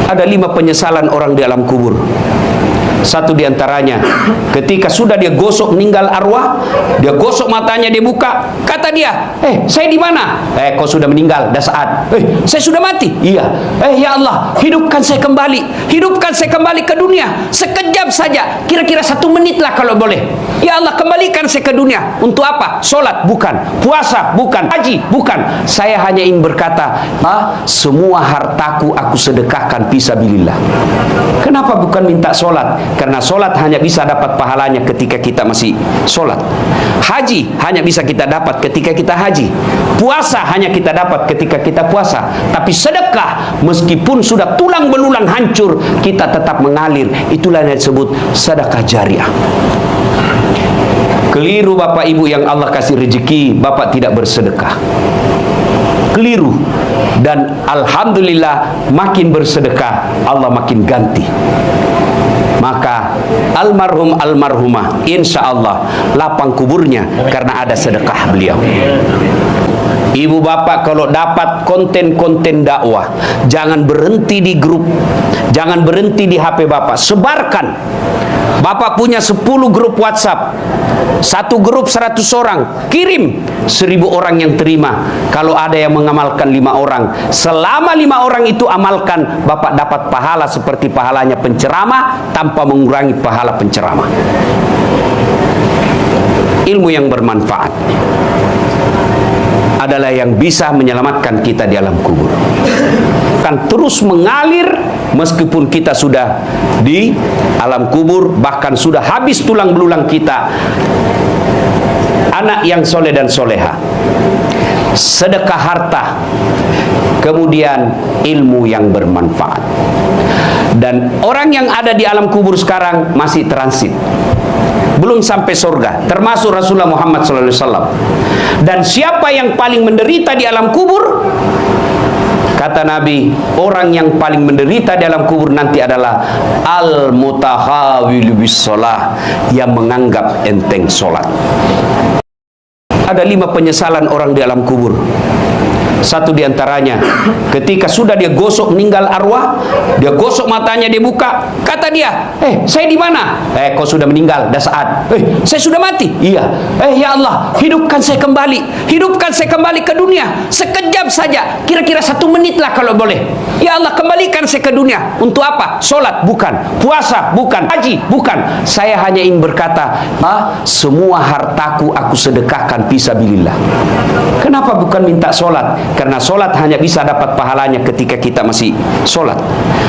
Ada 5 penyesalan orang di alam kubur. Satu diantaranya, ketika sudah dia gosok meninggal arwah, dia gosok matanya, dia buka, kata dia, saya di mana? Kau sudah meninggal, dah saat. Saya sudah mati. Iya. Ya Allah, hidupkan saya kembali ke dunia sekejap saja, kira-kira 1 menit lah kalau boleh. Ya Allah, kembalikan saya ke dunia. Untuk apa? Solat bukan, puasa bukan, haji bukan. Saya hanya ingin berkata, semua hartaku aku sedekahkan fisabilillah. Kenapa bukan minta solat? Karena solat hanya bisa dapat pahalanya ketika kita masih solat. Haji hanya bisa kita dapat ketika kita haji. Puasa hanya kita dapat ketika kita puasa. Tapi sedekah, meskipun sudah tulang belulang hancur, kita tetap mengalir. Itulah yang disebut sedekah jariah. Keliru Bapak Ibu yang Allah kasih rezeki, Bapak tidak bersedekah. Keliru. Dan alhamdulillah, makin bersedekah, Allah makin ganti. Maka almarhum almarhumah, insya Allah lapang kuburnya karena ada sedekah beliau. Ibu bapak kalau dapat konten-konten dakwah, jangan berhenti di grup, jangan berhenti di HP bapak, sebarkan. Bapak punya 10 grup WhatsApp, satu grup 100 orang, kirim 1000 orang yang terima. Kalau ada yang mengamalkan 5 orang, selama 5 orang itu amalkan, bapak dapat pahala seperti pahalanya penceramah tanpa mengurangi pahala penceramah. Ilmu yang bermanfaat adalah yang bisa menyelamatkan kita di alam kubur. Akan terus mengalir meskipun kita sudah di alam kubur, bahkan sudah habis tulang belulang kita. Anak yang soleh dan soleha, sedekah harta, kemudian ilmu yang bermanfaat. Dan orang yang ada di alam kubur sekarang masih transit, belum sampai surga, termasuk Rasulullah Muhammad SAW. Dan siapa yang paling menderita di alam kubur? Kata Nabi, orang yang paling menderita di alam kubur nanti adalah al-mutahawilu bis-shalah, yang menganggap enteng solat. Ada 5 penyesalan orang di alam kubur. Satu diantaranya, ketika sudah dia gosok meninggal arwah, dia gosok matanya, dia buka, kata dia, saya di mana? Kau sudah meninggal, dah saat. Saya sudah mati. Iya. Ya Allah, hidupkan saya kembali ke dunia sekejap saja, kira-kira 1 menit lah kalau boleh. Ya Allah, kembalikan saya ke dunia. Untuk apa? Solat bukan, puasa bukan, haji bukan. Saya hanya ingin berkata, semua hartaku aku sedekahkan fisabilillah. Kenapa bukan minta solat? Karena solat hanya bisa dapat pahalanya ketika kita masih solat.